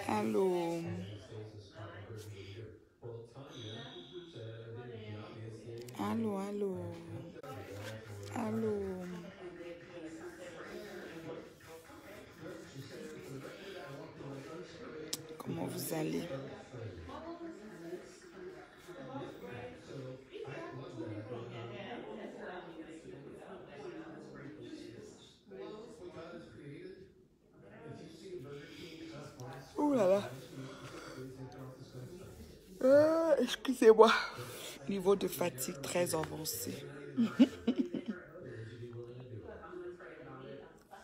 Allô. Allô, allô. Allô. Comment vous allez? Ouh là là. Excusez-moi. Niveau de fatigue très avancé.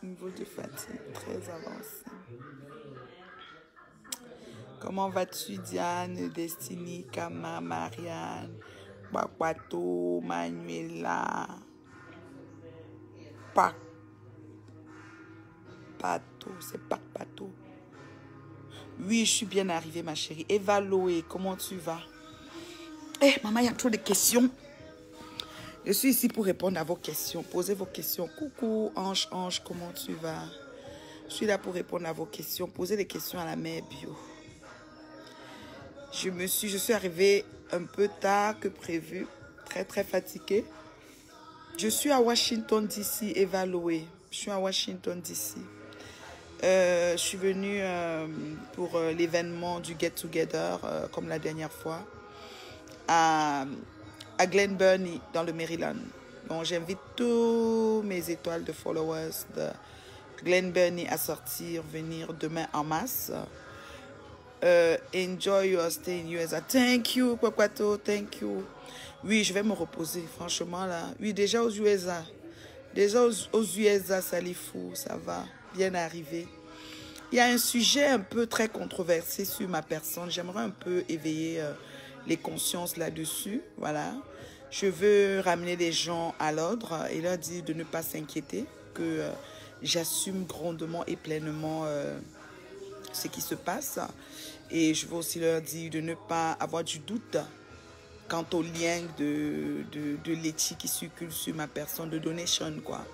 Niveau de fatigue très avancé. Comment vas-tu, Diane, Destiny, Kama, Marianne, Bakwato, Manuela, Pac, Pato, c'est Pac Pato. Oui, je suis bien arrivée, ma chérie. Eva Loé, comment tu vas? Eh, maman, il y a trop de questions. Je suis ici pour répondre à vos questions. Posez vos questions. Coucou, Ange, Ange, comment tu vas? Je suis là pour répondre à vos questions. Posez des questions à la mère bio. Je suis arrivée un peu tard que prévu. Très, très fatiguée. Je suis à Washington, D.C., Eva Loé. Je suis à Washington, D.C. Je suis venue pour l'événement du Get Together, comme la dernière fois, à Glen Burnie, dans le Maryland. Donc, j'invite tous mes étoiles de followers de Glen Burnie à sortir, venir demain en masse. Enjoy your stay in USA. Thank you, Kwakwato, thank you. Oui, je vais me reposer, franchement, là. Oui, déjà aux USA. Déjà aux USA, Salifou, ça va, bien arrivé. Il y a un sujet un peu très controversé sur ma personne. J'aimerais un peu éveiller les consciences là-dessus. Voilà. Je veux ramener les gens à l'ordre et leur dire de ne pas s'inquiéter, que j'assume grandement et pleinement ce qui se passe. Et je veux aussi leur dire de ne pas avoir du doute quant au lien de l'éthique qui circule sur ma personne, de donation, quoi.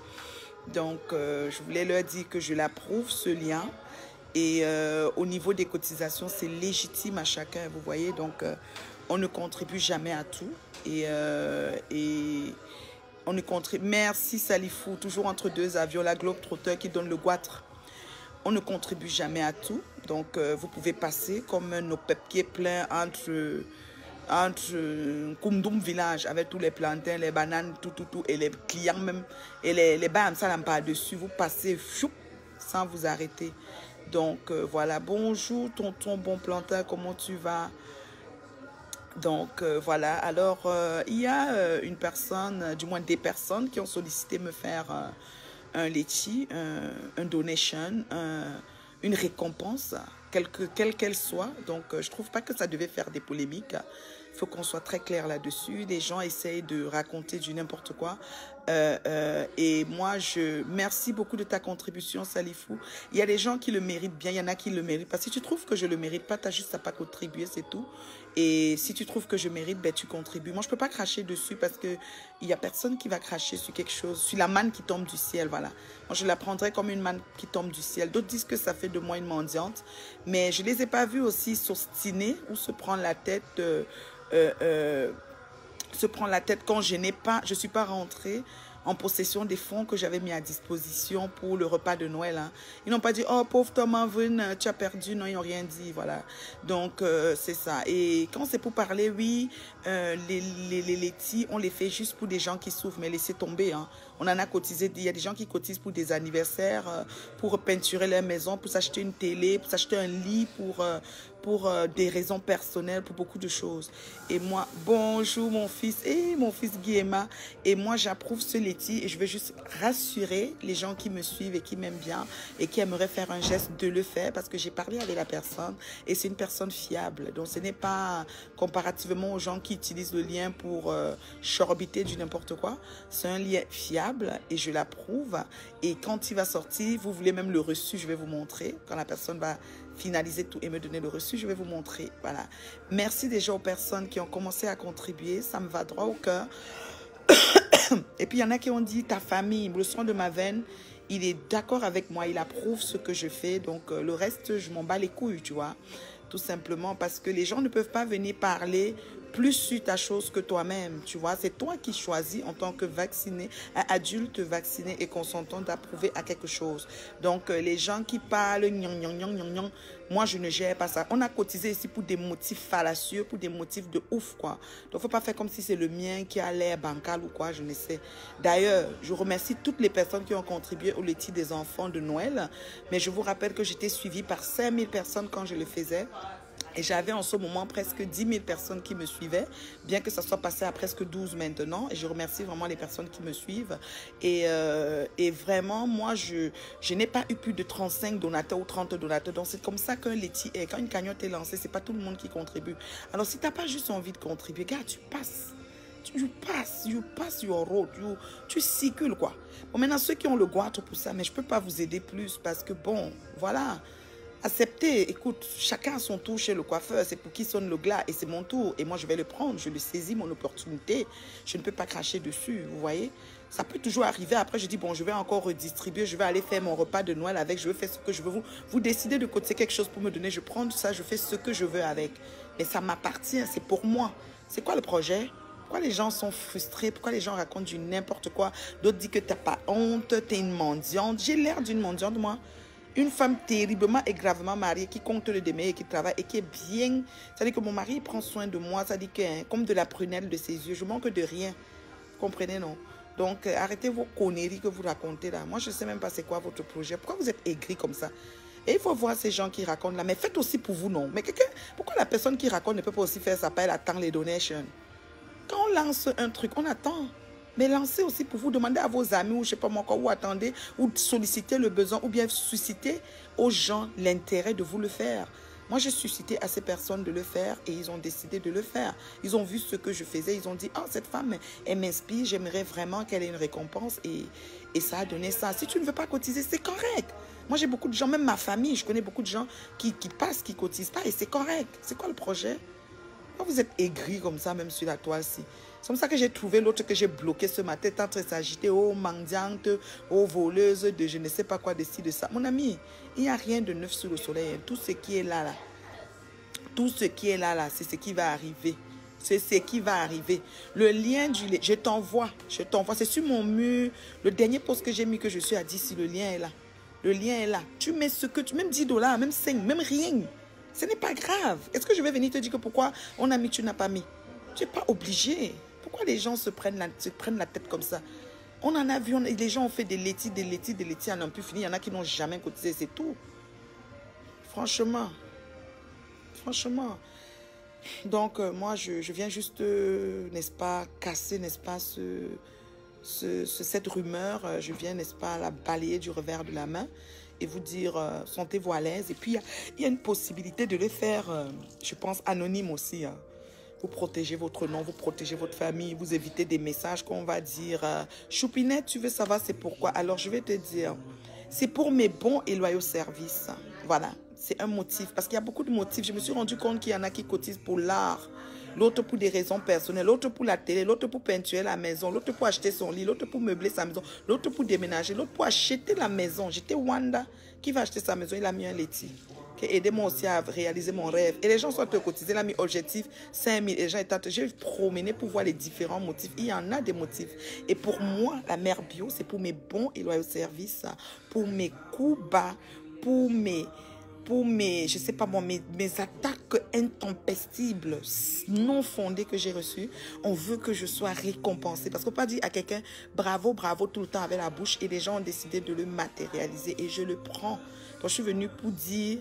Donc, je voulais leur dire que je l'approuve, ce lien. Et au niveau des cotisations, c'est légitime à chacun, vous voyez. Donc, on ne contribue jamais à tout. Et on ne contribue... Merci Salifou, toujours entre deux avions, la Globe-Trotter qui donne le goitre. On ne contribue jamais à tout. Donc, vous pouvez passer comme nos papiers pleins entre Koumdoum village avec tous les plantains, les bananes, tout, et les clients même, et les bams, ça n'aime pas dessus. Vous passez choup, sans vous arrêter. Donc, voilà. Bonjour, tonton bon plantain, comment tu vas? Donc, voilà. Alors, il y a une personne, du moins des personnes qui ont sollicité me faire un litchi, un donation, une récompense, quelle qu'elle soit. Donc, je ne trouve pas que ça devait faire des polémiques. Il faut qu'on soit très clair là-dessus. Les gens essayent de raconter du n'importe quoi. Et moi, merci beaucoup de ta contribution, Salifou. Il y a des gens qui le méritent bien, il y en a qui le méritent pas. Si tu trouves que je le mérite pas, tu as juste à pas contribuer, c'est tout. Et si tu trouves que je mérite, ben, tu contribues. Moi, je peux pas cracher dessus parce que il y a personne qui va cracher sur quelque chose, sur la manne qui tombe du ciel, voilà. Moi, je la prendrais comme une manne qui tombe du ciel. D'autres disent que ça fait de moi une mendiante. Mais je les ai pas vus aussi s'ostiner ou se prendre la tête... se prendre la tête quand je suis pas rentrée en possession des fonds que j'avais mis à disposition pour le repas de Noël. Hein. Ils n'ont pas dit, oh pauvre Thomas, tu as perdu. Non, ils n'ont rien dit, voilà. Donc, c'est ça. Et quand c'est pour parler, oui, les laitiers, on les fait juste pour des gens qui souffrent, mais laissez tomber. Hein. On en a cotisé, il y a des gens qui cotisent pour des anniversaires, pour peinturer leur maison, pour s'acheter une télé, pour s'acheter un lit, pour des raisons personnelles, pour beaucoup de choses. Et moi, bonjour mon fils, et mon fils Guillemard, et moi j'approuve ce laitier et je veux juste rassurer les gens qui me suivent et qui m'aiment bien et qui aimeraient faire un geste de le faire parce que j'ai parlé avec la personne et c'est une personne fiable. Donc ce n'est pas comparativement aux gens qui utilisent le lien pour chorbiter du n'importe quoi. C'est un lien fiable et je l'approuve. Et quand il va sortir, vous voulez même le reçu, je vais vous montrer. Quand la personne va finaliser tout et me donner le reçu, je vais vous montrer. Voilà. Merci déjà aux personnes qui ont commencé à contribuer. Ça me va droit au cœur. Et puis, il y en a qui ont dit, ta famille, le sang de ma veine, il est d'accord avec moi, il approuve ce que je fais. Donc, le reste, je m'en bats les couilles, tu vois. Tout simplement parce que les gens ne peuvent pas venir parler plus sur ta chose que toi-même, tu vois. C'est toi qui choisis en tant que vacciné, un adulte vacciné et consentant d'approuver à quelque chose. Donc, les gens qui parlent, moi, je ne gère pas ça. On a cotisé ici pour des motifs fallacieux, pour des motifs de ouf, quoi. Donc, il ne faut pas faire comme si c'est le mien qui a l'air bancal ou quoi, je ne sais. D'ailleurs, je remercie toutes les personnes qui ont contribué au laitier des enfants de Noël. Mais je vous rappelle que j'étais suivie par 5000 personnes quand je le faisais. Et j'avais en ce moment presque 10 000 personnes qui me suivaient, bien que ça soit passé à presque 12 maintenant. Et je remercie vraiment les personnes qui me suivent. Et vraiment, moi, je n'ai pas eu plus de 35 donateurs ou 30 donateurs. Donc, c'est comme ça qu'un laitier est. Quand une cagnotte est lancée, ce n'est pas tout le monde qui contribue. Alors, si tu n'as pas juste envie de contribuer, gars, tu passes. You pass your road, tu circules, quoi. Bon, maintenant, ceux qui ont le goitre pour ça, mais je ne peux pas vous aider plus parce que, bon, voilà. Accepter, écoute, chacun a son tour chez le coiffeur, c'est pour qui sonne le glas et c'est mon tour et moi je vais le prendre, je le saisis, mon opportunité, je ne peux pas cracher dessus, vous voyez. Ça peut toujours arriver, après je dis bon je vais encore redistribuer, je vais aller faire mon repas de Noël avec, je vais faire ce que je veux, vous décidez de cotiser quelque chose pour me donner, je prends ça, je fais ce que je veux avec, mais ça m'appartient, c'est pour moi. C'est quoi le projet? Pourquoi les gens sont frustrés? Pourquoi les gens racontent du n'importe quoi? D'autres disent que tu n'as pas honte, tu es une mendiante. J'ai l'air d'une mendiante, moi. Une femme terriblement et gravement mariée qui compte le demain et qui travaille et qui est bien. C'est-à-dire que mon mari prend soin de moi. C'est-à-dire que, hein, comme de la prunelle de ses yeux, je manque de rien. Vous comprenez, non? Donc, arrêtez vos conneries que vous racontez là. Moi, je ne sais même pas c'est quoi votre projet. Pourquoi vous êtes aigri comme ça? Et il faut voir ces gens qui racontent là. Mais faites aussi pour vous, non? Mais pourquoi la personne qui raconte ne peut pas aussi faire ça? Elle attend les donations. Quand on lance un truc, on attend. Mais lancez aussi pour vous, demander à vos amis ou je ne sais pas moi quoi, ou attendez, ou solliciter le besoin, ou bien susciter aux gens l'intérêt de vous le faire. Moi, j'ai suscité à ces personnes de le faire et ils ont décidé de le faire. Ils ont vu ce que je faisais, ils ont dit, oh, cette femme, elle m'inspire, j'aimerais vraiment qu'elle ait une récompense et ça a donné ça. Si tu ne veux pas cotiser, c'est correct. Moi, j'ai beaucoup de gens, même ma famille, je connais beaucoup de gens qui passent, qui ne cotisent pas et c'est correct. C'est quoi le projet? Pourquoi vous êtes aigri comme ça, même sur la toile-ci? C'est comme ça que j'ai trouvé l'autre que j'ai bloqué ce matin, en train de s'agiter, oh mendiante, oh voleuse de je ne sais pas quoi, de ci, de ça. Mon ami, il n'y a rien de neuf sous le soleil. Tout ce qui est là, tout ce qui est là, c'est ce qui va arriver. C'est ce qui va arriver. Le lien du lait, je t'envoie. C'est sur mon mur. Le dernier post que j'ai mis, que je suis à 10, si le lien est là. Le lien est là. Tu mets ce que tu... Même 10 $, même 5, même rien. Ce n'est pas grave. Est-ce que je vais venir te dire que pourquoi on a mis, tu n'as pas mis? Tu n'es pas obligé. Pourquoi les gens se prennent la tête comme ça? On en a vu, les gens ont fait des laitiers, à n'en plus finir. Il y en a qui n'ont jamais cotisé, c'est tout. Franchement. Donc, moi, je viens juste, n'est-ce pas, casser, n'est-ce pas, cette rumeur. Je viens, n'est-ce pas, la balayer du revers de la main et vous dire, sentez-vous à l'aise. Et puis, il y a une possibilité de le faire, je pense, anonyme aussi. Hein. Vous protégez votre nom, vous protégez votre famille, vous évitez des messages qu'on va dire Choupinette, tu veux savoir c'est pourquoi? Alors, je vais te dire, c'est pour mes bons et loyaux services. Voilà, c'est un motif. Parce qu'il y a beaucoup de motifs. Je me suis rendu compte qu'il y en a qui cotisent pour l'art, l'autre pour des raisons personnelles, l'autre pour la télé, l'autre pour peinturer la maison, l'autre pour acheter son lit, l'autre pour meubler sa maison, l'autre pour déménager, l'autre pour acheter la maison. J'étais Wanda qui va acheter sa maison, il a mis un laitier. Aidez-moi aussi à réaliser mon rêve. Et les gens sont cotisés. Il a mis objectif 5 000. Et les gens étaient... J'ai promené pour voir les différents motifs. Il y en a des motifs. Et pour moi, la mère bio, c'est pour mes bons et loyaux services, pour mes coups bas, pour mes je sais pas moi, mes attaques intempestibles, non fondées que j'ai reçues. On veut que je sois récompensée. Parce qu'on ne peut pas dire à quelqu'un bravo, bravo tout le temps avec la bouche. Et les gens ont décidé de le matérialiser. Et je le prends. Donc, je suis venue pour dire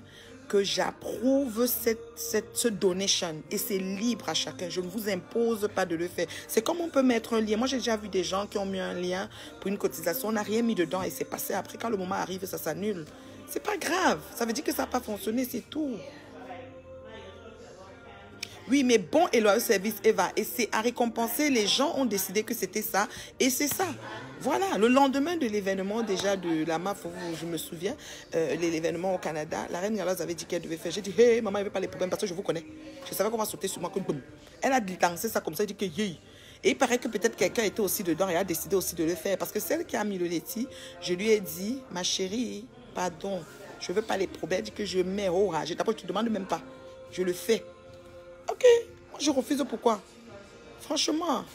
que j'approuve ce donation. Et c'est libre à chacun. Je ne vous impose pas de le faire. C'est comme on peut mettre un lien. Moi, j'ai déjà vu des gens qui ont mis un lien pour une cotisation. On n'a rien mis dedans et c'est passé. Après, quand le moment arrive, ça s'annule. C'est pas grave. Ça veut dire que ça n'a pas fonctionné, c'est tout. Oui, mais bon et loyal service, Eva. Et c'est à récompenser. Les gens ont décidé que c'était ça. Et c'est ça. Voilà. Le lendemain de l'événement déjà de la MAF, je me souviens, l'événement au Canada, la reine Galaz avait dit qu'elle devait faire. J'ai dit, hey, maman, il n'y avait pas les problèmes parce que je vous connais. Je savais qu'on va sauter sur moi. Elle a dansé ça comme ça. Elle dit que, hey. Et il paraît que peut-être quelqu'un était aussi dedans et a décidé aussi de le faire. Parce que celle qui a mis le laitier, je lui ai dit, ma chérie, pardon, je ne veux pas les problèmes. Elle dit que je mets au rage. D'abord, tu ne demandes même pas. Je le fais. Ok, moi je refuse, pourquoi? Franchement,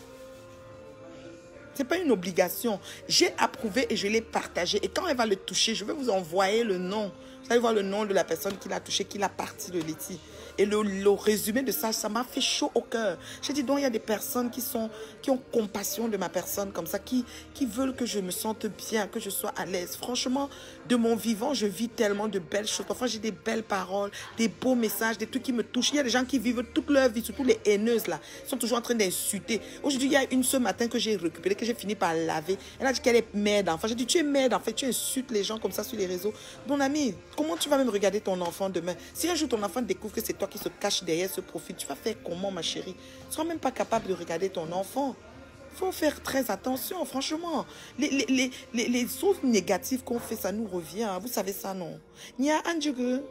ce n'est pas une obligation. J'ai approuvé et je l'ai partagé. Et quand elle va le toucher, je vais vous envoyer le nom. Vous allez voir le nom de la personne qui l'a touché, qui l'a parti le laitier. Et le résumé de ça, ça m'a fait chaud au cœur. J'ai dit donc, il y a des personnes qui ont compassion de ma personne comme ça, qui veulent que je me sente bien, que je sois à l'aise. Franchement, de mon vivant, je vis tellement de belles choses. Parfois, j'ai des belles paroles, des beaux messages, des trucs qui me touchent. Il y a des gens qui vivent toute leur vie, surtout les haineuses là, ils sont toujours en train d'insulter. Aujourd'hui, il y a une ce matin que j'ai récupérée, que j'ai fini par laver. Elle a dit qu'elle est mère d'enfant. J'ai dit, tu es mère d'enfant, tu insultes les gens comme ça sur les réseaux. Mon ami, comment tu vas même regarder ton enfant demain? Si un jour ton enfant découvre que c'est toi qui se cache derrière ce profil, tu vas faire comment, ma chérie? Tu ne seras même pas capable de regarder ton enfant. Il faut faire très attention, franchement. Les choses négatives qu'on fait, ça nous revient. Vous savez ça, non? Nia Andjougue,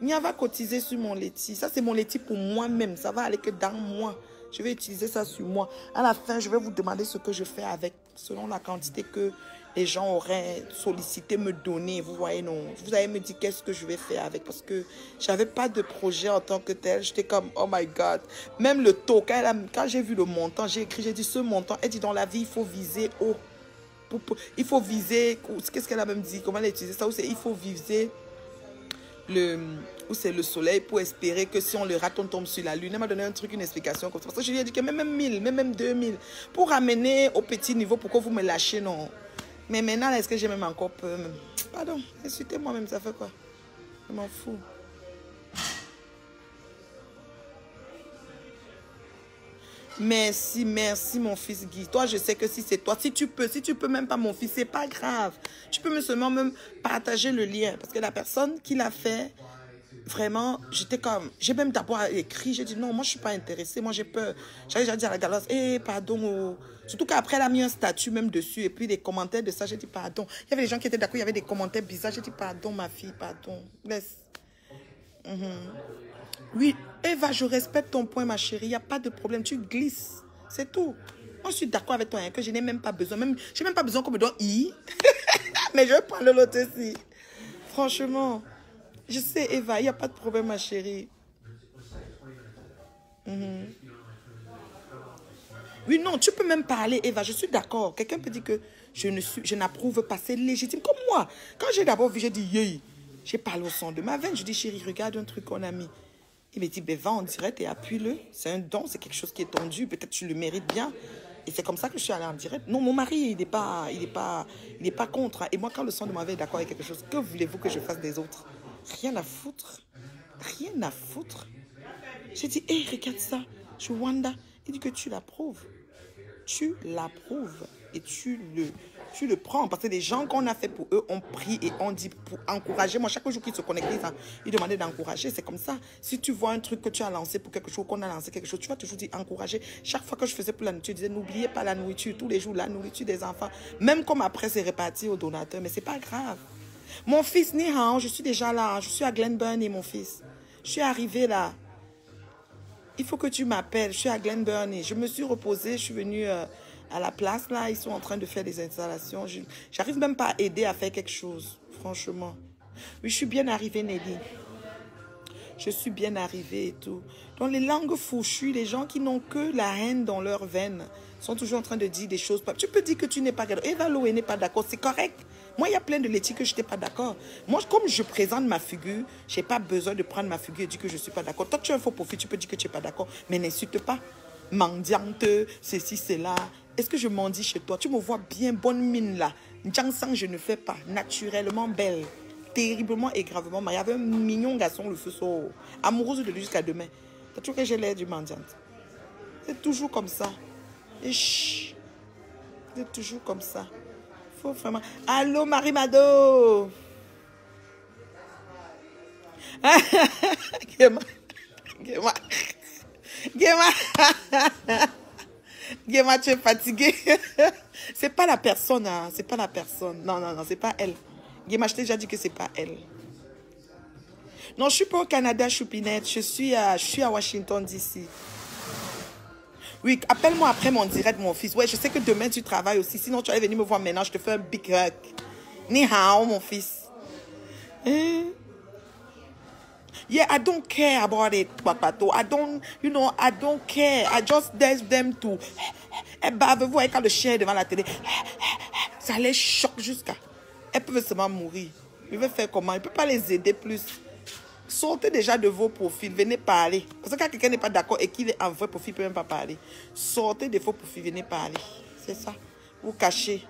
Nia va cotiser sur mon laitier. Ça, c'est mon laitier pour moi-même. Ça va aller que dans moi. Je vais utiliser ça sur moi. À la fin, je vais vous demander ce que je fais avec, selon la quantité que les gens auraient sollicité me donner. Vous voyez, non. Vous allez me dire qu'est-ce que je vais faire avec. Parce que je n'avais pas de projet en tant que tel. J'étais comme, oh my God. Même le taux, quand j'ai vu le montant, j'ai écrit, j'ai dit ce montant. Elle dit, dans la vie, il faut viser haut. Il faut viser, qu'est-ce qu'elle a même dit? Comment elle a utilisé ça? Il faut viser c'est le soleil pour espérer que si on le rate, on tombe sur la lune. Elle m'a donné un truc, une explication comme ça. Parce que je lui ai dit que même 1000, même 2000, pour ramener au petit niveau, pourquoi vous me lâchez, non? Mais maintenant, est-ce que j'ai même encore peur? Pardon, insultez moi-même, ça fait quoi? Je m'en fous. Merci, merci mon fils Guy. Toi, je sais que si c'est toi, si tu peux même pas mon fils, c'est pas grave. Tu peux seulement même partager le lien. Parce que la personne qui l'a fait, vraiment, j'étais comme, j'ai même d'abord écrit, j'ai dit non, moi je suis pas intéressée, moi j'ai peur. J'avais déjà dit à la galeuse, pardon. Surtout qu'après elle a mis un statut même dessus et puis des commentaires de ça, j'ai dit pardon. Il y avait des gens qui étaient d'accord, il y avait des commentaires bizarres, j'ai dit pardon ma fille, pardon. Laisse. Oui, Eva, je respecte ton point, ma chérie. Il n'y a pas de problème. Tu glisses. C'est tout. Moi, je suis d'accord avec toi, hein, que je n'ai même pas besoin. Je n'ai même pas besoin qu'on me donne I. Mais je vais prendre l'autre aussi. Franchement. Je sais, Eva, il n'y a pas de problème, ma chérie. Oui, non, tu peux même parler, Eva. Je suis d'accord. Quelqu'un peut dire que je n'approuve pas. C'est légitime. Comme moi. Quand j'ai d'abord vu, j'ai dit, yé. J'ai parlé au son de ma veine. Je dis, chérie, regarde un truc qu'on a mis. Il m'a dit, ben, va en direct et appuie-le. C'est un don, c'est quelque chose qui est tendu. Peut-être tu le mérites bien. Et c'est comme ça que je suis allée en direct. Non, mon mari, il n'est pas contre. Et moi, quand le son de ma veine est d'accord avec quelque chose, que voulez-vous que je fasse des autres? Rien à foutre. Rien à foutre. J'ai dit, hé, regarde ça. Je Wanda. Il dit que tu l'approuves. Tu l'approuves. Et tu le prends. Parce que les gens qu'on a fait pour eux ont pris et ont dit pour encourager. Moi, chaque jour qu'ils se connectaient, ils demandaient d'encourager. C'est comme ça. Si tu vois un truc que tu as lancé pour quelque chose, qu'on a lancé quelque chose, tu vas toujours dire encourager. Chaque fois que je faisais pour la nourriture, je disais n'oubliez pas la nourriture. Tous les jours, la nourriture des enfants. Même comme après, c'est réparti aux donateurs. Mais c'est pas grave. Mon fils, Nihan, je suis déjà là. Je suis à Glenburnie, mon fils. Je suis arrivée là. Il faut que tu m'appelles. Je suis à Glenburnie. Je me suis reposée. Je suis venue à la place. Là, ils sont en train de faire des installations. J'arrive même pas à aider à faire quelque chose. Franchement. Oui, je suis bien arrivée, Nelly. Je suis bien arrivée et tout. Donc, les langues fourchues, les gens qui n'ont que la haine dans leurs veines, sont toujours en train de dire des choses. Tu peux dire que tu n'es pas d'accord. Eva Loé n'est pas d'accord. C'est correct. Moi, il y a plein de laitiers que je n'étais pas d'accord. Moi, comme je présente ma figure, je n'ai pas besoin de prendre ma figure et dire que je ne suis pas d'accord. Toi, tu as un faux profil, tu peux dire que tu n'es pas d'accord, mais n'insulte pas. Mendiante, ceci, cela. Est-ce que je mendie chez toi? Tu me vois bien, bonne mine là. Jansang, je ne fais pas. Naturellement belle. Terriblement et gravement mariée. Il y avait un mignon garçon, le feu saut. Amoureuse de lui jusqu'à demain. Tu as toujours que j'ai l'air du mendiante. C'est toujours comme ça. Et chut. C'est toujours comme ça. Faut vraiment. Allô, Marie-Mado. Guéma. Guéma, tu es fatiguée. C'est pas la personne, hein. C'est pas la personne. Non, c'est pas elle. Guéma, je t'ai déjà dit que c'est pas elle. Non, je suis pas au Canada, Choupinette. Je suis à Washington, D.C. Oui, appelle-moi après mon direct, mon fils. Ouais, je sais que demain, tu travailles aussi. Sinon, tu allais venir me voir maintenant. Je te fais un big hug. Ni hao, mon fils. Yeah, I don't care about it, Papato. I don't care. I just dare them to... Vous voyez quand le chien est devant la télé, ça les choque jusqu'à... Elles peuvent seulement mourir. Je vais faire comment? Je ne peux pas les aider plus. Sortez déjà de vos profils, venez parler. Parce que quand quelqu'un n'est pas d'accord et qu'il est en vrai profil, il ne peut même pas parler. Sortez de vos profils, venez parler. C'est ça. Vous cachez.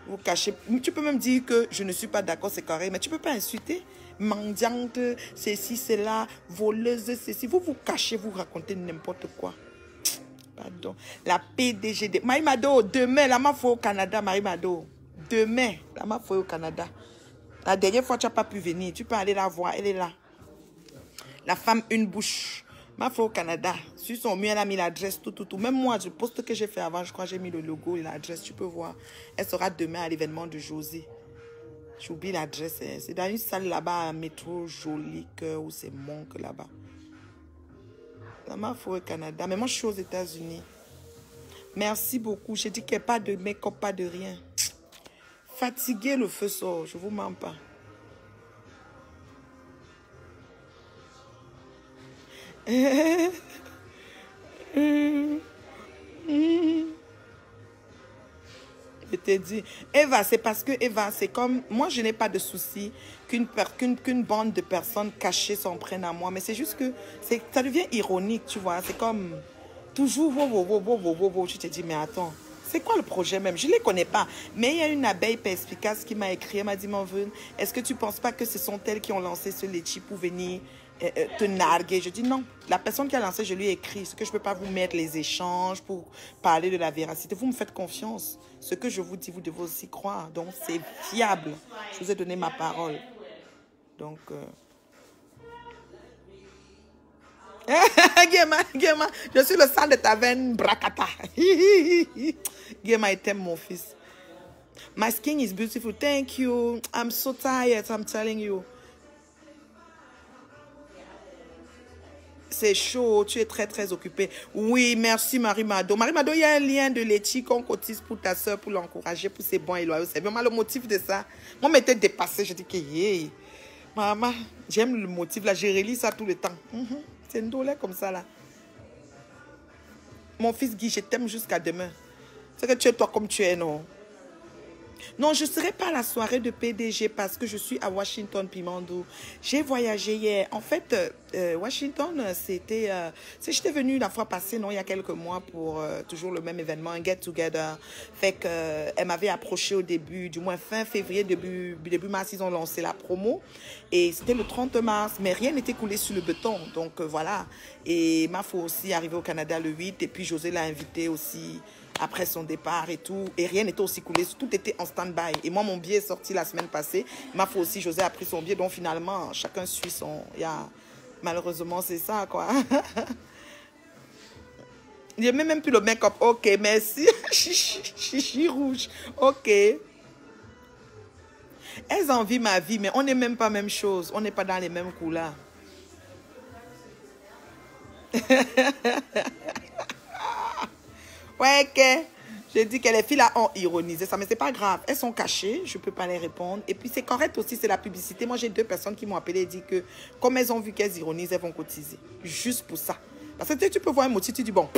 Vous cachez. Tu peux même dire que je ne suis pas d'accord, c'est correct, mais tu ne peux pas insulter. Mendiante, ceci, cela, voleuse, ceci. Vous vous cachez, vous racontez n'importe quoi. Pardon. La PDG de... Marie-Mado, demain, la m'a fait au Canada, Marie-Mado. Demain, la m'a fait au Canada. La dernière fois, tu n'as pas pu venir. Tu peux aller la voir, elle est là. La femme, une bouche. Ma foi au Canada. Sur son mur, elle a mis l'adresse, tout. Même moi, le poste que j'ai fait avant, je crois que j'ai mis le logo et l'adresse. Tu peux voir. Elle sera demain à l'événement de José. J'oublie l'adresse. C'est dans une salle là-bas, un métro joli, cœur, où c'est Monk là-bas. Ma foi au Canada. Mais moi, je suis aux États-Unis. Merci beaucoup. J'ai dit qu'il n'y a pas de make-up, pas de rien. Fatigué, le feu sort. Je ne vous mens pas. Je t'ai dit, Eva, c'est parce que Eva, c'est comme, moi je n'ai pas de souci qu'une bande de personnes cachées s'en prennent à moi, mais c'est juste que ça devient ironique, tu vois, c'est comme toujours, je te dis, mais attends, c'est quoi le projet même? Je ne les connais pas, mais il y a une abeille perspicace qui m'a écrit, elle m'a dit, Manvin, est-ce que tu ne penses pas que ce sont elles qui ont lancé ce litchi pour venir te narguer? Je dis non, la personne qui a lancé, je lui ai écrit, ce que je ne peux pas vous mettre les échanges pour parler de la véracité. Vous me faites confiance. Ce que je vous dis, vous devez aussi croire. Donc, c'est fiable. Je vous ai donné ma parole. Donc, Guéma, je suis le sang de ta veine, bracata. Guéma, il t'aime, mon fils. My skin is beautiful. Thank you. I'm so tired, I'm telling you. C'est chaud, tu es très occupé. Oui, merci Marie-Mado. Marie-Mado, il y a un lien de l'éthique qu'on cotise pour ta soeur, pour l'encourager, pour ses bons et loyaux. C'est vraiment le motif de ça. Moi, je m'étais dépassée. Je dis que, yeah, maman, j'aime le motif là. Je relis ça tout le temps. C'est une douleur comme ça là. Mon fils Guy, je t'aime jusqu'à demain. C'est que tu es toi comme tu es, non? Non, je ne serai pas à la soirée de PDG parce que je suis à Washington, Pimando. J'ai voyagé hier. En fait, Washington, c'était... j'étais venue la fois passée, non, il y a quelques mois, pour toujours le même événement, un get-together. Fait qu'elle m'avait approché au début, du moins fin février, début mars, ils ont lancé la promo. Et c'était le 30 mars, mais rien n'était coulé sur le béton. Donc, voilà. Et ma foi aussi arrivée au Canada le 8. Et puis, José l'a invité aussi après son départ et tout, et rien n'était aussi coulé, tout était en stand-by. Et moi, mon billet est sorti la semaine passée. Ma foi aussi, José a pris son billet, donc finalement, chacun suit son... Malheureusement, c'est ça, quoi. Il n'y a même plus le make-up. Ok, merci. Chichi rouge. Ok. Elles envient ma vie, mais on n'est même pas même chose. On n'est pas dans les mêmes couleurs. Ouais, que j'ai dit que les filles là ont ironisé ça, mais c'est pas grave. Elles sont cachées, je peux pas les répondre. Et puis c'est correct aussi, c'est la publicité. Moi, j'ai 2 personnes qui m'ont appelé et dit que comme elles ont vu qu'elles ironisent, elles vont cotiser. Juste pour ça. Parce que tu peux voir un motif, tu dis bon,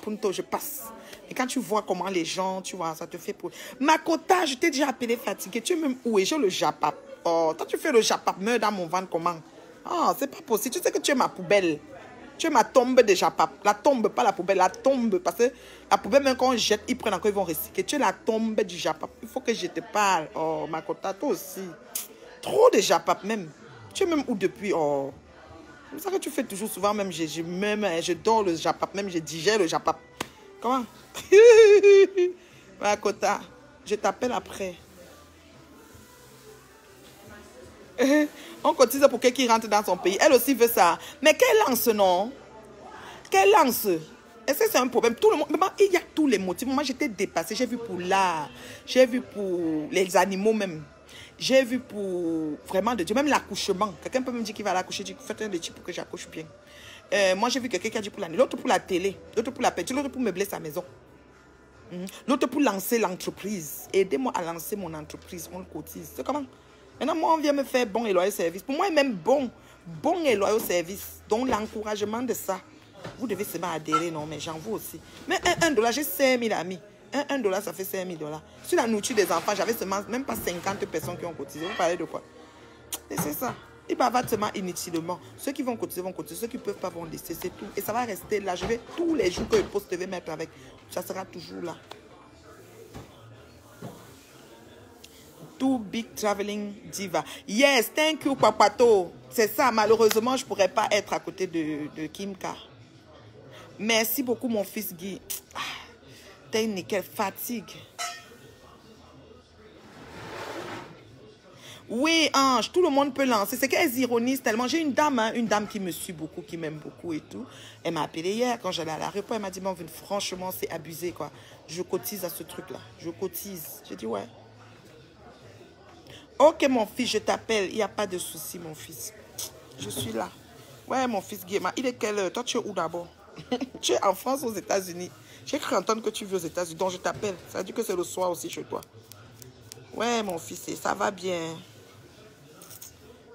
punto, je passe. Et quand tu vois comment les gens, tu vois, ça te fait pour... Makota, je t'ai déjà appelé fatiguée. Tu es même où? Et j'ai le japap. Oh, toi tu fais le japap, meurs dans mon ventre comment? Ah, c'est pas possible. Tu sais que tu es ma poubelle. Tu es ma tombe déjà, papa. La tombe, pas la poubelle, la tombe. Parce que la poubelle, même quand on jette, ils prennent encore, ils vont recycler. Tu es la tombe du Japap. Il faut que je te parle. Oh, Makota, toi aussi. Trop de Japap, même. Tu es même où depuis? Oh. C'est ça que tu fais toujours souvent, même. Je dors le Japap, même je digère le Japap. Comment? Makota, je t'appelle après. On cotise pour quelqu'un qui rentre dans son pays. Elle aussi veut ça. Mais qu'elle lance, non? Qu'elle lance. Est-ce que c'est un problème? Tout le monde, il y a tous les motifs. Moi, j'étais dépassée. J'ai vu pour l'art. J'ai vu pour les animaux même. J'ai vu pour vraiment de Dieu, même l'accouchement. Quelqu'un peut me dire qu'il va l'accoucher, dit faites un petit pour que j'accouche bien. Moi, j'ai vu quelqu'un qui a dit pour l'année, l'autre pour la télé, l'autre pour la peinture, l'autre pour meubler sa maison. L'autre pour lancer l'entreprise. Aidez-moi à lancer mon entreprise, on le cotise. C'est comment? Maintenant, moi, on vient me faire bon et loyal service. Pour moi, même bon et loyal service. Donc, l'encouragement de ça. Vous devez seulement adhérer, non, mais j'en veux aussi. Mais $1, j'ai 5 000 amis. $1, ça fait 5 000 $. Sur la nourriture des enfants, j'avais seulement même pas 50 personnes qui ont cotisé. Vous parlez de quoi? Et c'est ça. Ils bavardent seulement inutilement. Ceux qui vont cotiser, vont cotiser. Ceux qui ne peuvent pas vont laisser. C'est tout. Et ça va rester là. Je vais, tous les jours que je poste, je vais mettre avec. Ça sera toujours là. Too big traveling diva. Yes, thank you, Papato. C'est ça. Malheureusement, je ne pourrais pas être à côté de Kimka. Merci beaucoup, mon fils Guy. T'as une nickel fatigue. Oui, Ange, tout le monde peut lancer. C'est qu'elles ironisent tellement. J'ai une dame qui me suit beaucoup, qui m'aime beaucoup et tout. Elle m'a appelé hier quand j'allais à l'aéroport. Elle m'a dit, bon, franchement, c'est abusé, quoi. Je cotise à ce truc-là. Je cotise. J'ai dit, ouais. Ok, mon fils, je t'appelle. Il n'y a pas de souci, mon fils. Je suis là. Ouais, mon fils Guéma. Il est quelle heure? Toi, tu es où d'abord? Tu es en France, aux États-Unis. J'ai cru entendre que tu vis aux États-Unis. Donc, je t'appelle. Ça veut dire que c'est le soir aussi chez toi. Ouais, mon fils, ça va bien.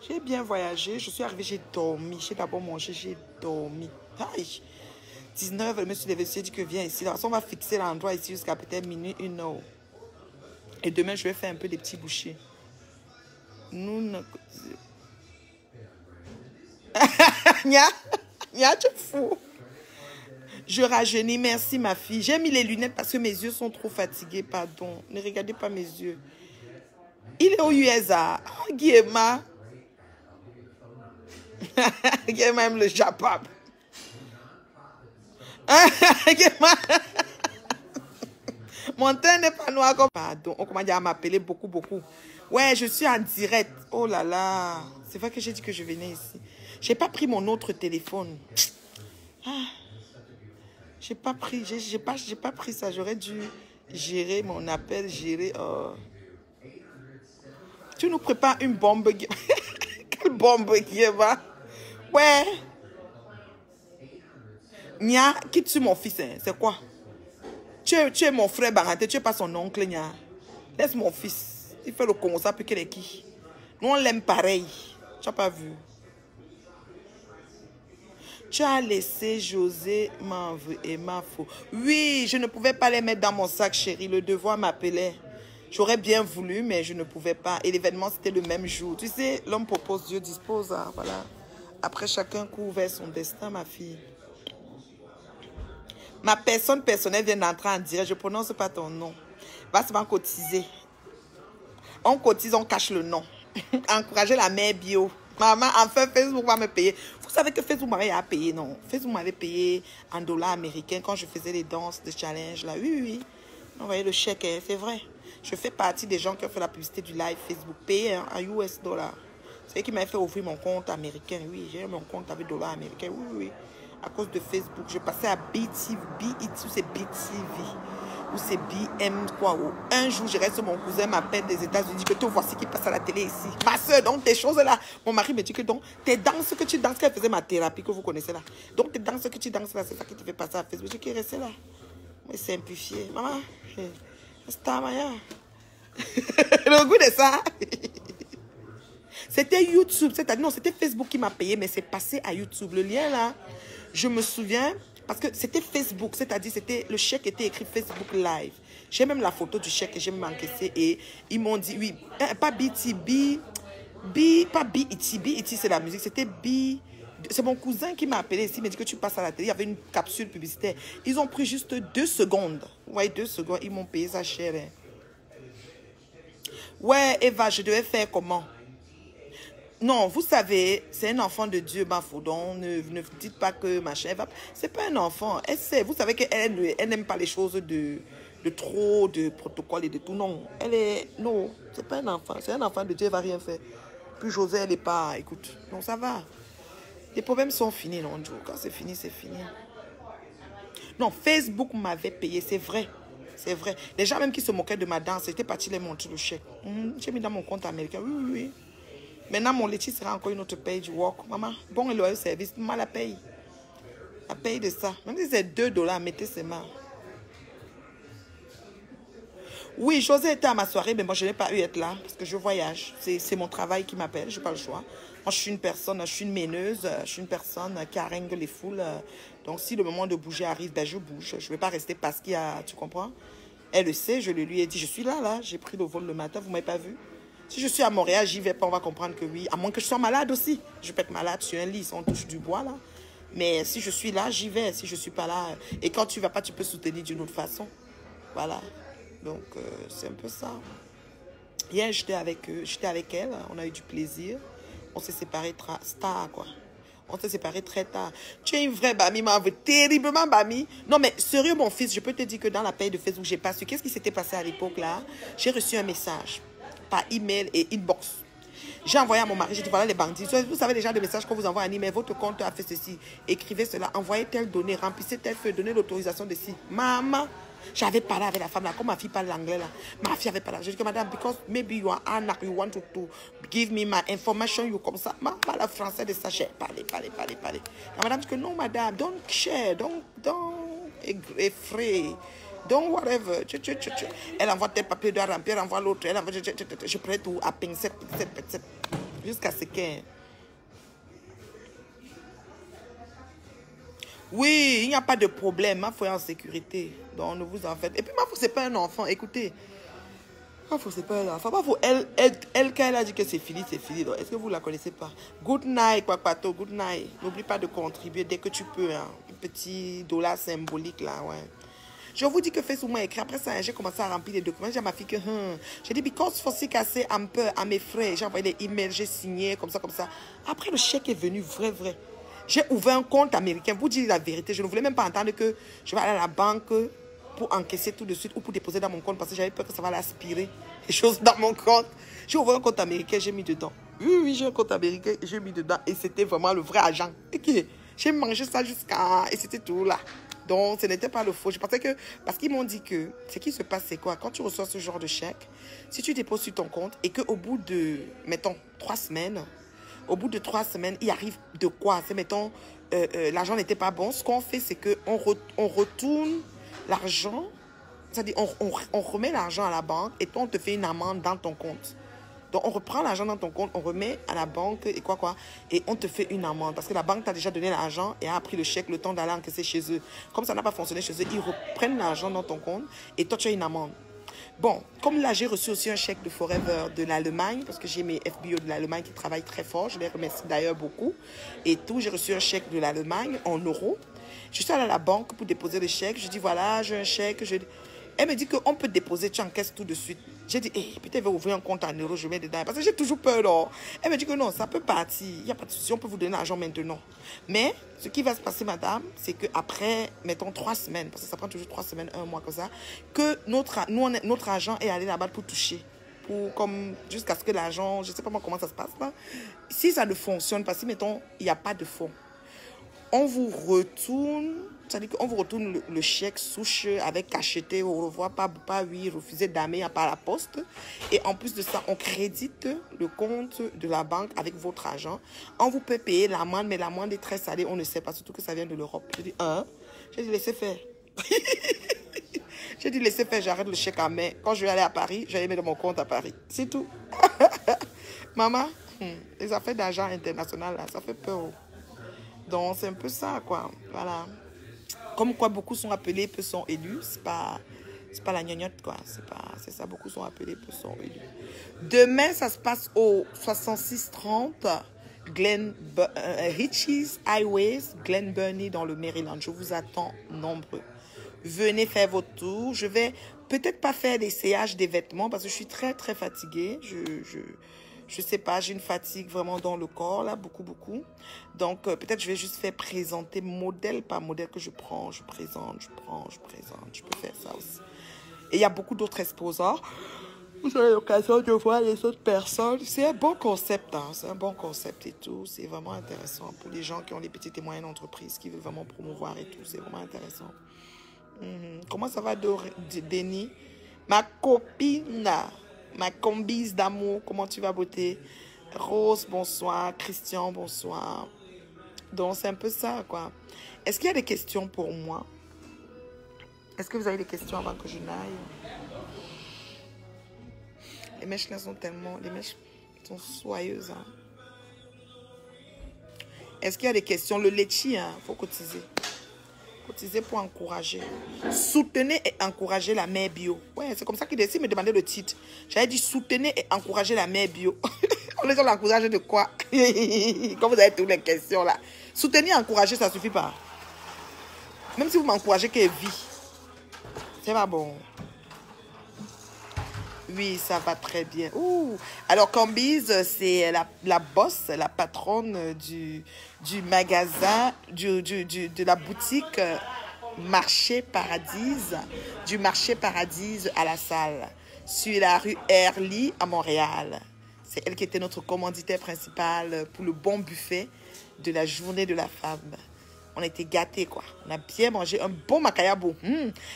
J'ai bien voyagé. Je suis arrivée, j'ai dormi. J'ai d'abord mangé, j'ai dormi. Aïe. 19, je me suis levée, j'ai dit que viens ici. On va fixer l'endroit ici jusqu'à peut-être minuit, 1h. Et demain, je vais faire un peu des petits bouchées. Nous ne... Nia, tu es fou. Je rajeunis, merci ma fille. J'ai mis les lunettes parce que mes yeux sont trop fatigués, pardon. Ne regardez pas mes yeux. Il est au USA. Oh, Guéma. Guéma aime le Japap. Guéma. Mon teint n'est pas noir comme... Pardon, on commence à m'appeler beaucoup. Ouais, je suis en direct. Oh là là. C'est vrai que j'ai dit que je venais ici. J'ai pas pris mon autre téléphone. J'ai pas pris, j'ai pas pris ça. J'aurais dû gérer mon appel, gérer. Tu nous prépares une bombe. Quelle bombe qui est va? Ouais. Nia, qui tue mon fils, hein? C'est quoi? Tu es mon frère Baranté, tu n'es pas son oncle, Nia. Laisse mon fils. Il fait le commencer puis qu'il est qui? Nous, on l'aime pareil. Tu n'as pas vu? Tu as laissé José et Mafo. Oui, je ne pouvais pas les mettre dans mon sac, chérie. Le devoir m'appelait. J'aurais bien voulu, mais je ne pouvais pas. Et l'événement, c'était le même jour. Tu sais, l'homme propose, Dieu dispose. Hein, voilà. Après, chacun court vers son destin, ma fille. Ma personne personnelle vient d'entrer en direct. Je ne prononce pas ton nom. Va se cotiser. On cotise, on cache le nom. Encourager la mère bio. Maman, enfin, Facebook va me payer. Vous savez que Facebook m'avait payé, non? Facebook m'avait payé en dollars américains quand je faisais les danses de challenge, là. Oui. Vous voyez le chèque, hein, c'est vrai. Je fais partie des gens qui ont fait la publicité du live Facebook, payé hein, en US dollars. C'est eux qui m'avaient fait ouvrir mon compte américain. Oui, j'ai mon compte avec dollars américains. Oui. À cause de Facebook, je passais à BTV, ou c'est BTV, ou c'est BM, quoi. Un jour, je reste, mon cousin m'appelle des États-Unis, que te voici qui passe à la télé ici. Ma soeur, donc tes choses là. Mon mari me dit que donc, tes danses que tu danses, qu'elle faisait ma thérapie que vous connaissez là. Donc tes danses que tu danses là, c'est ça qui te fait passer à Facebook. Je dis qu'il est resté là. Mais simplifié. Maman, c'est ta Maya. Le goût de ça. C'était YouTube, non, c'était Facebook qui m'a payé, mais c'est passé à YouTube. Le lien là, je me souviens, parce que c'était Facebook, c'est-à-dire le chèque était écrit Facebook Live. J'ai même la photo du chèque que j'ai même encaissé et ils m'ont dit, oui, pas BTB, pas BET c'est la musique, c'était B. C'est mon cousin qui m'a appelé ici, il m'a dit que tu passes à la télé, il y avait une capsule publicitaire. Ils ont pris juste 2 secondes. Vous voyez, 2 secondes, ils m'ont payé ça cher. Hein. Ouais, Eva, je devais faire comment? Non, vous savez, c'est un enfant de Dieu, Bafoudon. Ne dites pas que machin. C'est pas un enfant. Elle sait, vous savez qu'elle n'aime pas les choses de trop, de protocole et de tout. Non, non, c'est pas un enfant. C'est un enfant de Dieu, elle va rien faire. Puis José, elle n'est pas, écoute, non, ça va. Les problèmes sont finis, non, Joe. Quand c'est fini, c'est fini. Non, Facebook m'avait payé, c'est vrai. C'est vrai. Les gens même qui se moquaient de ma danse, j'étais parti les montrer le chèque. J'ai mis dans mon compte américain. Oui, oui, oui. Maintenant, mon laitier sera encore une autre paye du work. Maman, bon et loyal service, maman la paye. La paye de ça. Même si c'est $2, mettez ses mains. Oui, José était à ma soirée, mais moi, je n'ai pas eu à être là parce que je voyage. C'est mon travail qui m'appelle, je n'ai pas le choix. Moi, je suis une personne, je suis une meneuse, je suis une personne qui harangue les foules. Donc, si le moment de bouger arrive, ben, je bouge. Je ne vais pas rester parce qu'il y a, tu comprends? Elle le sait, je le lui ai dit, je suis là, j'ai pris le vol le matin, vous ne m'avez pas vu? Si je suis à Montréal, j'y vais pas, on va comprendre que oui. À moins que je sois malade aussi. Je peux être malade sur un lit, si on touche du bois, là. Mais si je suis là, j'y vais. Si je ne suis pas là, et quand tu ne vas pas, tu peux soutenir d'une autre façon. Voilà. Donc, c'est un peu ça. Hier, j'étais avec elle, on a eu du plaisir. On s'est séparés tard, quoi. On s'est séparés très tard. Tu es une vraie Bami, m'a envoyé terriblement Bami. Non, mais sérieux, mon fils, je peux te dire que dans la page de Facebook, j'ai pas su. Qu'est-ce qui s'était passé à l'époque, là? J'ai reçu un message par email et inbox. J'ai envoyé à mon mari, j'ai dit, voilà les bandits. Vous savez déjà des messages qu'on vous envoie un email, votre compte a fait ceci. Écrivez cela, envoyez telle donnée, remplissez telle feuille, donnez l'autorisation de ci. Maman, j'avais parlé avec la femme là, comme ma fille parle l'anglais là. Ma fille avait parlé. J'ai dit que madame, because maybe you are Anna, you want to give me my information, you comme ça. Maman parle français de ça, j'ai parlé. La madame dit que non madame, don't share, don't effrayer. Donc, whatever. Elle envoie tel papier, doit remplir, elle envoie l'autre. Je prends tout à pincette. Jusqu'à ce qu'elle... Oui, il n'y a pas de problème. Ma foi est en sécurité. Donc, ne vous en faites. Et puis, ma foi, c'est pas un enfant. Écoutez. Ma foi, c'est pas un enfant. Ma foi, elle, quand elle a dit que c'est fini, c'est fini. Est-ce que vous la connaissez pas? Good night, Papato. Good night. N'oublie pas de contribuer dès que tu peux. Hein. Un petit dollar symbolique, là, ouais. Je vous dis que Facebook m'a écrit. Après ça, j'ai commencé à remplir les documents. J'ai dit à ma fille que... J'ai dit, because for casser un peu à mes frais. J'ai envoyé des emails, j'ai signé, comme ça. Après, le chèque est venu, vrai. J'ai ouvert un compte américain. Vous dire la vérité, je ne voulais même pas entendre que je vais aller à la banque pour encaisser tout de suite ou pour déposer dans mon compte parce que j'avais peur que ça va l'aspirer, les choses dans mon compte. J'ai ouvert un compte américain, j'ai mis dedans. Oui, j'ai un compte américain, j'ai mis dedans. Et c'était vraiment le vrai agent. Okay. J'ai mangé ça jusqu'à... Et c'était tout là. Donc, ce n'était pas le faux. Je pensais que... Parce qu'ils m'ont dit que... Ce qui se passe, c'est quoi? Quand tu reçois ce genre de chèque, si tu déposes sur ton compte et qu'au bout de, mettons, 3 semaines, il arrive de quoi? C'est, mettons, l'argent n'était pas bon. Ce qu'on fait, c'est qu'on retourne l'argent. C'est-à-dire, on remet l'argent à la banque et toi, on te fait une amende dans ton compte. Donc, on reprend l'argent dans ton compte, on remet à la banque et et on te fait une amende. Parce que la banque t'a déjà donné l'argent et a pris le chèque, le temps d'aller encaisser chez eux. Comme ça n'a pas fonctionné chez eux, ils reprennent l'argent dans ton compte et toi, tu as une amende. Bon, comme là, j'ai reçu aussi un chèque de Forever de l'Allemagne, parce que j'ai mes FBO de l'Allemagne qui travaillent très fort. Je les remercie d'ailleurs beaucoup. Et tout, j'ai reçu un chèque de l'Allemagne en euros. Je suis allée à la banque pour déposer le chèque. Je dis, voilà, j'ai un chèque. Elle me dit qu'on peut déposer, tu encaisses tout de suite. J'ai dit, peut-être elle va ouvrir un compte en euros, je mets dedans. Parce que j'ai toujours peur, non. Elle me dit que non, ça peut partir. Il n'y a pas de souci, on peut vous donner l'argent maintenant. Mais ce qui va se passer, madame, c'est qu'après, mettons 3 semaines, parce que ça prend toujours 3 semaines, 1 mois comme ça, que notre argent est allé là-bas pour toucher. Jusqu'à ce que l'argent, je ne sais pas moi comment ça se passe là. Si ça ne fonctionne pas, si mettons, il n'y a pas de fonds, on vous retourne, c'est-à-dire qu'on vous retourne le chèque souche avec cacheté, au revoir, pas oui, refusé d'amener par la poste. Et en plus de ça, on crédite le compte de la banque avec votre argent. On vous peut payer l'amende, mais l'amende est très salée, on ne sait pas, surtout que ça vient de l'Europe. J'ai dit, laissez faire. J'ai dit, laissez faire, j'arrête le chèque à main. Quand je vais aller à Paris, j'allais mettre mon compte à Paris. C'est tout. Maman, les affaires d'argent international, là, ça fait peur. Donc, c'est un peu ça, quoi. Voilà. Comme quoi, beaucoup sont appelés, peu sont élus. C'est pas la gnognotte, quoi. C'est ça, beaucoup sont appelés, peu sont élus. Demain, ça se passe au 6630 Ritchie's Highways, Glen Burnie, dans le Maryland. Je vous attends nombreux. Venez faire votre tour. Je vais peut-être pas faire l'essayage des vêtements parce que je suis très, très fatiguée. Je sais pas, j'ai une fatigue vraiment dans le corps, là, beaucoup. Donc, peut-être je vais juste faire présenter modèle par modèle que je prends, je présente. Je peux faire ça aussi. Et il y a beaucoup d'autres exposants. Vous avez l'occasion de voir les autres personnes. C'est un bon concept, hein. C'est un bon concept et tout. C'est vraiment intéressant pour les gens qui ont des petites et moyennes entreprises, qui veulent vraiment promouvoir et tout. C'est vraiment intéressant. Comment ça va, Denis? Ma copine, ma combise d'amour, comment tu vas, beauté? Rose, bonsoir. Christian, bonsoir. Donc, c'est un peu ça, quoi. Est-ce qu'il y a des questions pour moi? Est-ce que vous avez des questions avant que je n'aille? Les mèches là sont tellement... Les mèches sont soyeuses. Hein? Est-ce qu'il y a des questions? Le litchi, il faut cotiser. Cotiser pour encourager. Soutenez et encouragez la mère bio. Ouais, c'est comme ça qu'il décide de me demander le titre. J'avais dit soutenez et encouragez la mère bio. On les encourage de quoi? Comme vous avez toutes les questions là. Soutenir et encourager, ça suffit pas. Même si vous m'encouragez qu'elle vit. C'est pas bon. Oui, ça va très bien. Ouh. Alors, Combise, c'est la boss, la patronne du magasin, de la boutique Marché Paradise, du Marché Paradise à la salle, sur la rue Herly à Montréal. C'est elle qui était notre commanditaire principale pour le bon buffet de la journée de la femme. On a été gâtés, quoi. On a bien mangé un bon macayabo.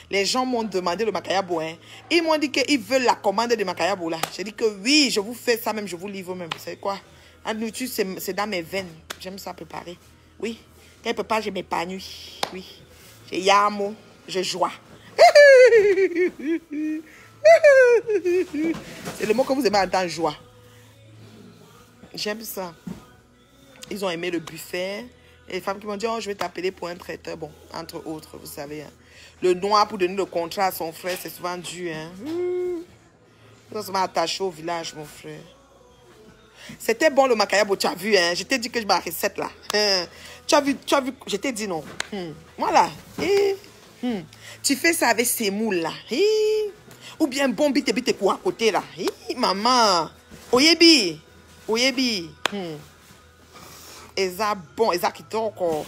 Les gens m'ont demandé le macayabo. Hein. Ils m'ont dit qu'ils veulent la commande de macayabo, là. J'ai dit que oui, je vous fais ça même, je vous livre même. Vous savez quoi? La nourriture, c'est dans mes veines. J'aime ça préparer. Oui. Quand je prépare, je m'épanouis. Oui. J'ai yamo, j'ai joie. C'est le mot que vous aimez entendre, joie. J'aime ça. Ils ont aimé le buffet. Et les femmes qui m'ont dit, oh, je vais t'appeler pour un traiteur. Bon, entre autres, vous savez. Hein. Le noir pour donner le contrat à son frère, c'est souvent dû. Hein. Ils sont souvent attachés au village, mon frère. C'était bon le macayabo, tu as vu. Hein. Je t'ai dit que je ma recette là. Tu as vu. Je t'ai dit non. Voilà. Tu fais ça avec ces moules là. Ou bien bon bite pour à côté là. Maman. Oyebi. Eza bon, Eza qui encore.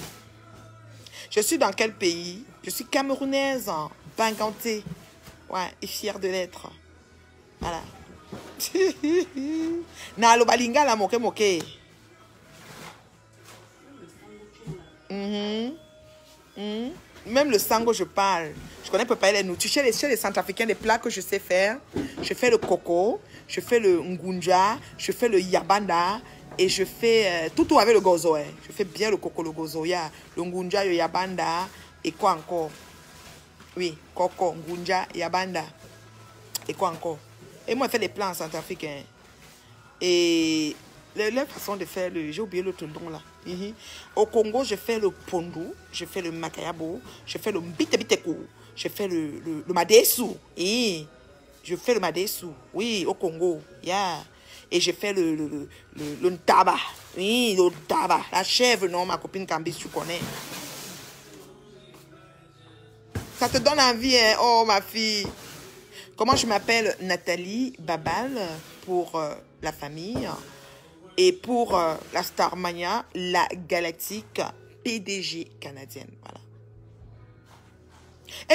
Je suis dans quel pays? Je suis camerounaise, Bangante. Ouais, et fière de l'être. Voilà. Na lo balinga la moke. Même le sango, je parle. Je connais pas les nourritures. Chez les Centrafricains, les plats que je sais faire, je fais le coco, je fais le ngunja, je fais le yabanda. Et je fais tout avec le gozo. Hein. Je fais bien le coco, le gozo. Il y a le ngunja, le yabanda. Et quoi encore? Oui, coco, ngunja, yabanda. Et quoi encore? Et moi, je fais les plats en Centrafrique. Hein. Et leur façon de faire le... J'ai oublié le tondon là. Au Congo, je fais le pondou. Je fais le makayabo. Je fais le mbite-biteko. Je fais le madesu. Et je fais le madesu. Oui, au Congo. Yeah. Et j'ai fait le ntaba. Oui, le ntaba. La chèvre, non, ma copine Cambis, tu connais. Ça te donne envie, hein? Oh, ma fille. Comment je m'appelle? Nathalie Babal pour la famille. Et pour la Starmania, la galactique PDG canadienne. Voilà.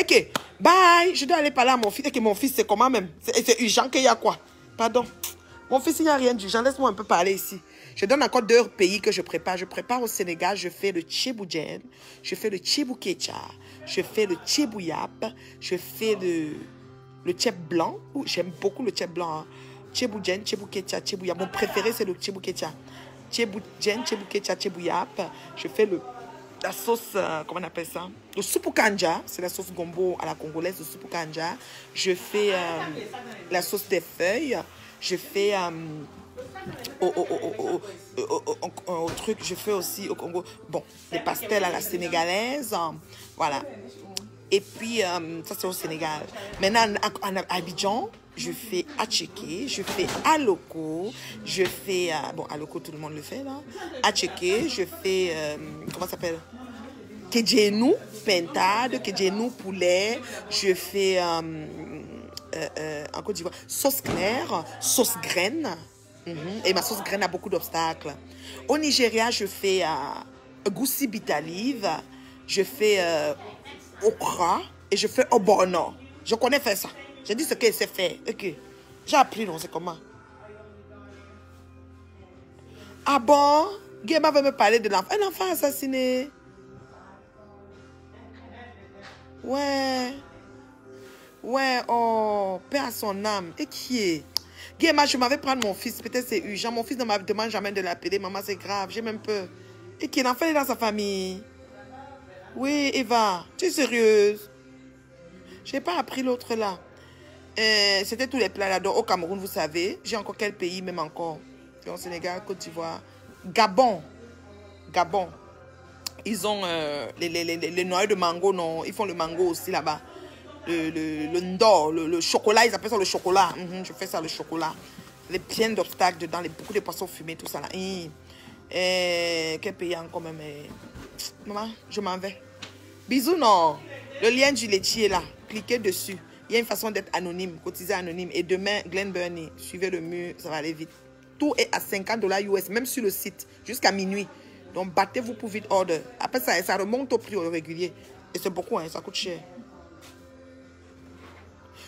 Ok, bye. Je dois aller parler à mon fils. Et que mon fils, c'est comment même? C'est urgent qu'il y a quoi? Pardon. Mon fils, il n'y a rien d'urgent. Laisse-moi un peu parler ici. Je donne encore 2 pays que je prépare. Je prépare au Sénégal. Je fais le tchéboujen. Je fais le tchéboukecha. Je fais le tchébouillap. Je fais le tchèb blanc. J'aime beaucoup le tchèb blanc. Hein. Tchéboujen, tchéboukecha, tchébouillap. Mon préféré, c'est le tchéboukecha. Tchéboujen, tchéboukecha, tchébouillap. Je fais la sauce, comment on appelle ça? Le soupe kanja. C'est la sauce gombo à la congolaise, le soupe kanja. Je fais la sauce des feuilles. Je fais au truc, je fais aussi au Congo, bon, des pastels à la sénégalaise, voilà. Et puis, ça c'est au Sénégal. Maintenant, à Abidjan, je fais atchéké, je fais aloko, je fais, bon, aloko, tout le monde le fait, là. Atchéké, je fais, comment ça s'appelle? Kedjenou, pentade, kedjenou, poulet, je fais... en Côte d'Ivoire, sauce claire, sauce graine. Et ma sauce graine a beaucoup d'obstacles. Au Nigeria, je fais goussi bitalive, je fais okra et je fais obono. Je connais faire ça. J'ai dit ce qu'elle sait faire. Ok. J'ai appris, non, c'est comment. Ah bon? Guéma veut me parler de l'enfant. Un enfant assassiné. Ouais. Ouais, oh, paix à son âme. Et qui est? Guéma, je m'avais prendre mon fils. Peut-être c'est urgent. Mon fils ne me demande jamais de l'appeler. Maman, c'est grave. J'ai même peur. Et qui est? L'enfant est dans sa famille. Oui, Eva. Tu es sérieuse? Je n'ai pas appris l'autre là. C'était tous les plats là. Donc, au Cameroun, vous savez. J'ai encore quel pays, même encore? Au Sénégal, Côte d'Ivoire. Gabon. Gabon. Ils ont les noix de mango, non? Ils font le mango aussi là-bas. Le ndor, le chocolat, ils appellent ça le chocolat. Je fais ça, le chocolat. Les plein d'obstacles dedans, beaucoup de poissons fumés, tout ça là. Quel pays encore même? Maman, je m'en vais. Bisous, non. Le lien du laitier là, cliquez dessus. Il y a une façon d'être anonyme, cotiser anonyme. Et demain, Glen Burnie, suivez le mur, ça va aller vite. Tout est à $50 US, même sur le site, jusqu'à minuit. Donc, battez-vous pour vite order. Après, ça remonte au prix régulier. Et c'est beaucoup, hein, ça coûte cher.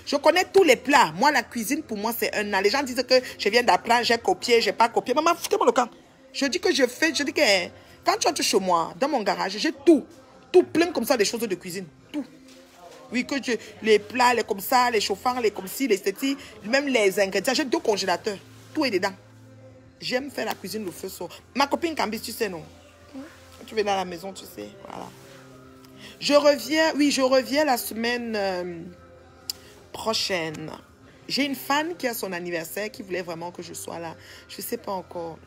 Je connais tous les plats. Moi, la cuisine, pour moi, c'est un art. Les gens disent que je viens d'apprendre, j'ai copié, j'ai pas copié. Maman, foutez-moi le camp. Je dis que je fais, je dis que quand tu entres chez moi, dans mon garage, j'ai tout. Tout plein comme ça, des choses de cuisine. Tout. Oui, que les plats, les comme ça, les chauffards, les comme ci, les ceci, même les ingrédients. J'ai 2 congélateurs. Tout est dedans. J'aime faire la cuisine, le feu sort. Ma copine Cambis, tu sais, non? Tu viens dans la maison, tu sais. Voilà. Je reviens la semaine prochaine. J'ai une fan qui a son anniversaire, qui voulait vraiment que je sois là. Je ne sais pas encore.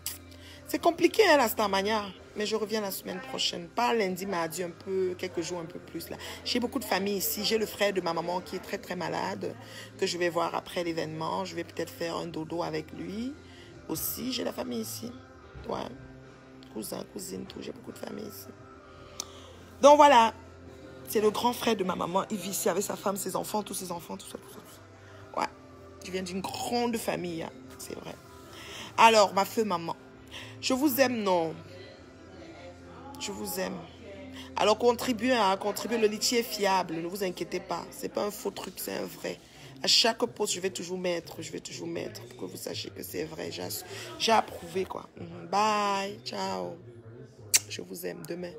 C'est compliqué, hein, la Starmania. Mais je reviens la semaine prochaine. Pas lundi, mardi, un peu, quelques jours un peu plus. Là. J'ai beaucoup de famille ici. J'ai le frère de ma maman qui est très, très malade, que je vais voir après l'événement. Je vais peut-être faire un dodo avec lui aussi. J'ai la famille ici. Ouais. Cousin, cousine, tout. J'ai beaucoup de famille ici. Donc voilà. C'est le grand frère de ma maman. Il vit ici avec sa femme, ses enfants, tous ses enfants, tout ça, tout ça, tout ça. Ouais. Je viens d'une grande famille, hein. C'est vrai. Alors, ma feu maman. Je vous aime, non? Je vous aime. Alors, contribuez, hein, contribuez. Le litier est fiable. Ne vous inquiétez pas. Ce n'est pas un faux truc, c'est un vrai. À chaque poste, je vais toujours mettre pour que vous sachiez que c'est vrai. J'ai approuvé, quoi. Bye. Ciao. Je vous aime. Demain.